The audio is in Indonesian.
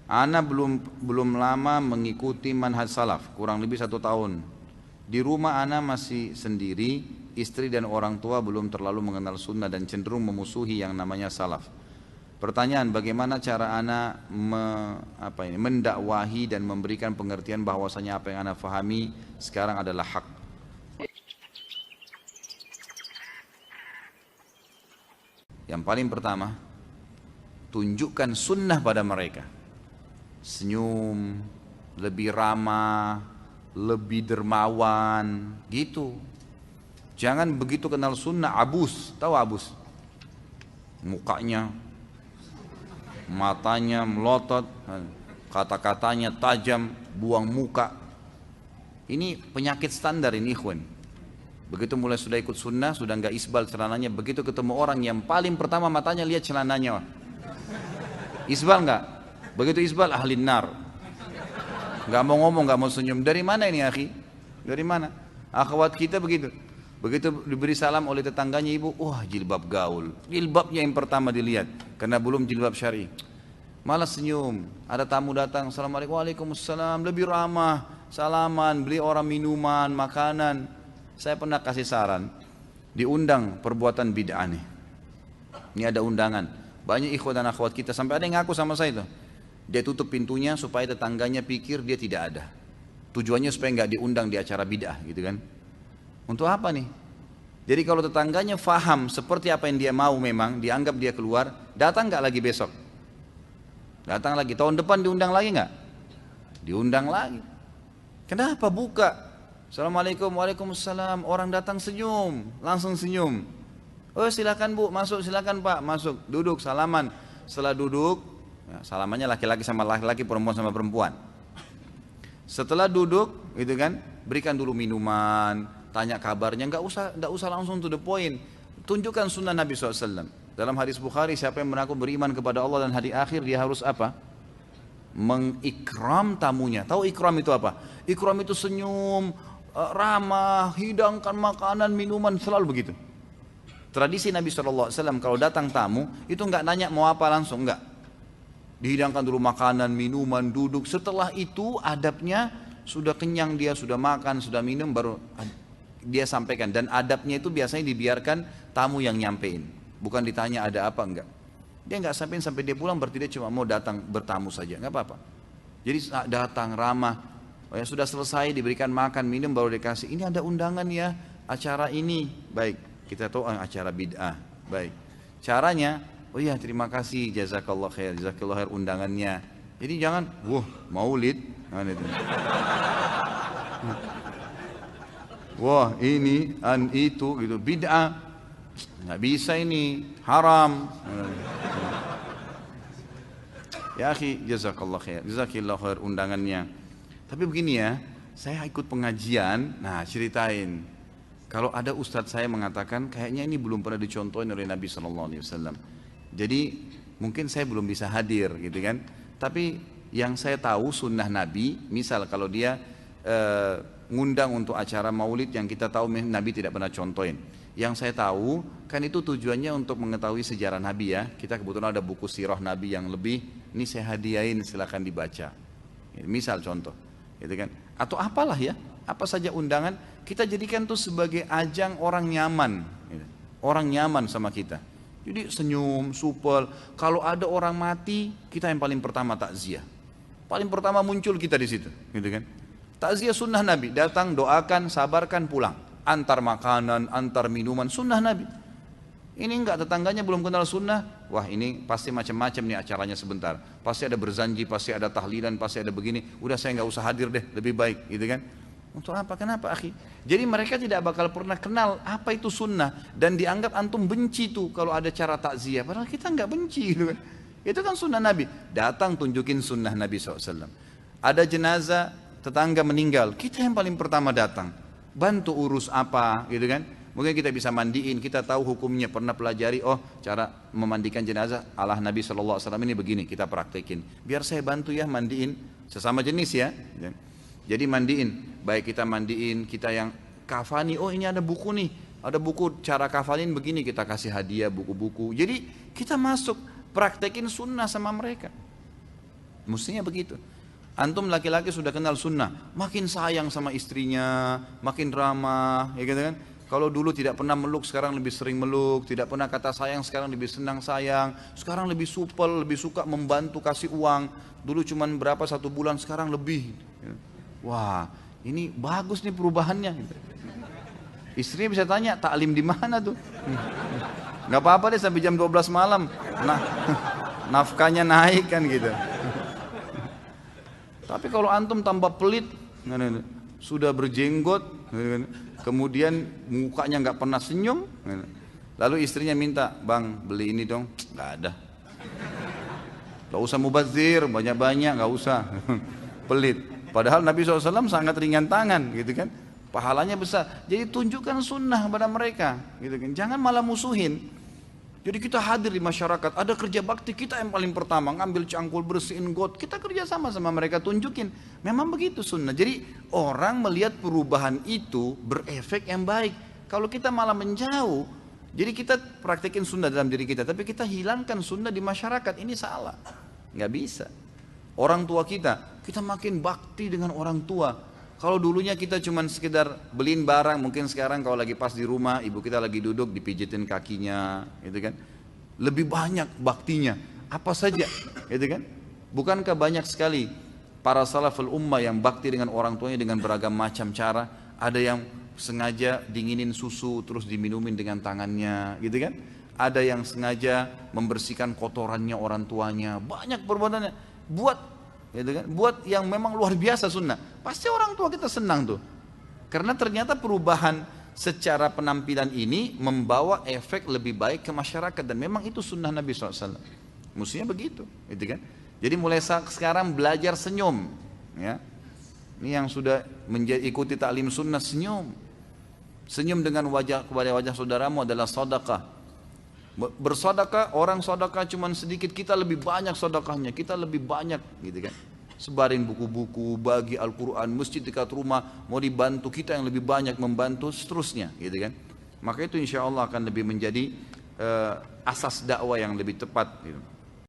Ana belum lama mengikuti manhaj salaf, kurang lebih 1 tahun. Di rumah ana masih sendiri, istri dan orang tua belum terlalu mengenal sunnah dan cenderung memusuhi yang namanya salaf. Pertanyaan, bagaimana cara ana mendakwahi dan memberikan pengertian bahwasanya apa yang ana fahami sekarang adalah hak? Yang paling pertama, tunjukkan sunnah pada mereka. Senyum, lebih ramah, lebih dermawan, gitu. Jangan begitu kenal sunnah abus, tahu abus? Mukanya, matanya melotot, kata-katanya tajam, buang muka. Ini penyakit standar ini, ikhwan. Begitu mulai sudah ikut sunnah, sudah nggak isbal celananya, begitu ketemu orang yang paling pertama matanya lihat celananya. Isbal nggak? Begitu isbal ahli nar. Nggak mau ngomong, nggak mau senyum. Dari mana ini akhi? Dari mana? Akhwat kita begitu. Begitu diberi salam oleh tetangganya ibu, wah jilbab gaul. Jilbabnya yang pertama dilihat, karena belum jilbab syar'i. Malah senyum. Ada tamu datang, assalamualaikum, waalaikumsalam, lebih ramah, salaman, beli orang minuman, makanan. Saya pernah kasih saran, diundang perbuatan bid'ah nih. Ini ada undangan. Banyak ikhwan dan akhwat kita, sampai ada yang ngaku sama saya tuh. Dia tutup pintunya supaya tetangganya pikir dia tidak ada. Tujuannya supaya nggak diundang di acara bid'ah gitu kan. Untuk apa nih? Jadi kalau tetangganya faham seperti apa yang dia mau memang, dianggap dia keluar, datang nggak lagi besok? Datang lagi, tahun depan diundang lagi nggak? Diundang lagi. Kenapa buka? Assalamualaikum, waalaikumsalam. Orang datang senyum, langsung senyum. Oh silakan bu, masuk, silakan pak, masuk, duduk, salaman. Setelah duduk, ya, salamannya laki-laki sama laki-laki, perempuan sama perempuan. Setelah duduk, gitu kan, berikan dulu minuman, tanya kabarnya, nggak usah langsung to the point. Tunjukkan sunnah Nabi SAW. Dalam hadis Bukhari, siapa yang mengaku beriman kepada Allah dan hari akhir, dia harus apa? Mengikram tamunya. Tahu ikram itu apa? Ikram itu senyum, ramah, hidangkan makanan, minuman, selalu begitu. Tradisi Nabi SAW kalau datang tamu, itu nggak nanya mau apa langsung, nggak. Dihidangkan dulu makanan, minuman, duduk. Setelah itu adabnya, sudah kenyang dia, sudah makan, sudah minum, baru dia sampaikan. Dan adabnya itu biasanya dibiarkan tamu yang nyampein. Bukan ditanya ada apa, enggak. Dia nggak sampai dia pulang, berarti dia cuma mau datang bertamu saja, nggak apa-apa. Jadi datang ramah. Oh ya sudah selesai diberikan makan minum baru dikasih. Ini ada undangan ya, acara ini. Baik, kita tahu acara bid'ah. Baik. Caranya, oh ya terima kasih, jazakallah khair undangannya. Jadi jangan, wah maulid. Wah ini, itu gitu, bid'ah. Nggak bisa ini, haram. Ya akhi, jazakallah khair undangannya. Tapi begini ya, saya ikut pengajian, nah ceritain. Kalau ada ustadz saya mengatakan, kayaknya ini belum pernah dicontohin oleh Nabi SAW. Jadi mungkin saya belum bisa hadir gitu kan. Tapi yang saya tahu sunnah Nabi, misal kalau dia ngundang untuk acara maulid yang kita tahu Nabi tidak pernah contohin. Yang saya tahu, kan itu tujuannya untuk mengetahui sejarah Nabi ya. Kita kebetulan ada buku sirah Nabi yang lebih, ini saya hadiahin silakan dibaca. Misal contoh. Gitu kan? Atau apalah ya, apa saja undangan, kita jadikan itu sebagai ajang orang nyaman, gitu. Orang nyaman sama kita. Jadi senyum, supel. Kalau ada orang mati, kita yang paling pertama takziah. Paling pertama muncul kita di situ, gitu kan? Takziah sunnah Nabi, datang, doakan, sabarkan, pulang. Antar makanan, antar minuman, sunnah Nabi. Ini enggak, tetangganya belum kenal sunnah, wah ini pasti macam-macam nih acaranya sebentar. Pasti ada berzanji, pasti ada tahlilan, pasti ada begini. Udah saya enggak usah hadir deh, lebih baik, gitu kan? Untuk apa? Kenapa akhi? Jadi mereka tidak bakal pernah kenal apa itu sunnah. Dan dianggap antum benci tuh kalau ada cara takziah. Padahal kita enggak benci, gitu kan? Itu kan sunnah Nabi. Datang tunjukin sunnah Nabi SAW. Ada jenazah, tetangga meninggal, kita yang paling pertama datang. Bantu urus apa, gitu kan? Mungkin kita bisa mandiin, kita tahu hukumnya, pernah pelajari, oh cara memandikan jenazah ala Nabi SAW ini begini, kita praktekin. Biar saya bantu ya mandiin, sesama jenis ya. Jadi mandiin, baik kita mandiin, kita yang kafani, oh ini ada buku nih, ada buku cara kafanin begini, kita kasih hadiah buku-buku. Jadi kita masuk, praktekin sunnah sama mereka. Mestinya begitu. Antum laki-laki sudah kenal sunnah, makin sayang sama istrinya, makin ramah, ya gitu kan. Kalau dulu tidak pernah meluk, sekarang lebih sering meluk. Tidak pernah kata sayang, sekarang lebih senang sayang. Sekarang lebih supel, lebih suka membantu kasih uang. Dulu cuman berapa 1 bulan, sekarang lebih. Wah, ini bagus nih perubahannya. Istrinya bisa tanya, taklim di mana tuh? Nggak apa-apa deh sampai jam 12 malam. Nah, nafkahnya naik kan gitu. Tapi kalau antum tambah pelit, sudah berjenggot, kemudian mukanya nggak pernah senyum, lalu istrinya minta, bang beli ini dong, nggak ada. Nggak usah mubazir, banyak-banyak, nggak usah. Pelit. Padahal Nabi SAW sangat ringan tangan, gitu kan? Pahalanya besar. Jadi tunjukkan sunnah pada mereka, gitu kan? Jangan malah musuhin. Jadi kita hadir di masyarakat, ada kerja bakti kita yang paling pertama, ngambil cangkul, bersihin got, kita kerja sama mereka, tunjukin. Memang begitu sunnah. Jadi orang melihat perubahan itu berefek yang baik. Kalau kita malah menjauh, jadi kita praktekin sunnah dalam diri kita, tapi kita hilangkan sunnah di masyarakat, ini salah. Nggak bisa. Orang tua kita makin bakti dengan orang tua. Kalau dulunya kita cuma sekedar beliin barang, mungkin sekarang kalau lagi pas di rumah, ibu kita lagi duduk, dipijitin kakinya, gitu kan. Lebih banyak baktinya, apa saja, gitu kan. Bukankah banyak sekali para salaful ummah yang bakti dengan orang tuanya dengan beragam macam cara. Ada yang sengaja dinginin susu, terus diminumin dengan tangannya, gitu kan. Ada yang sengaja membersihkan kotorannya orang tuanya, banyak perbuatannya. Gitu kan? Buat yang memang luar biasa sunnah, pasti orang tua kita senang tuh, karena ternyata perubahan secara penampilan ini membawa efek lebih baik ke masyarakat, dan memang itu sunnah Nabi SAW. Mestinya begitu, gitu kan? Jadi mulai sekarang belajar senyum, ya. Ini yang sudah ikuti taklim sunnah, senyum dengan wajah kepada wajah saudaramu adalah sedekah. Bersedekah, orang sedekah cuma sedikit, kita lebih banyak sedekahnya, kita lebih banyak, gitu kan. Sebarin buku-buku, bagi Al-Quran, masjid dekat rumah, mau dibantu kita yang lebih banyak membantu, seterusnya, gitu kan. Maka itu insya Allah akan lebih menjadi asas dakwah yang lebih tepat, gitu.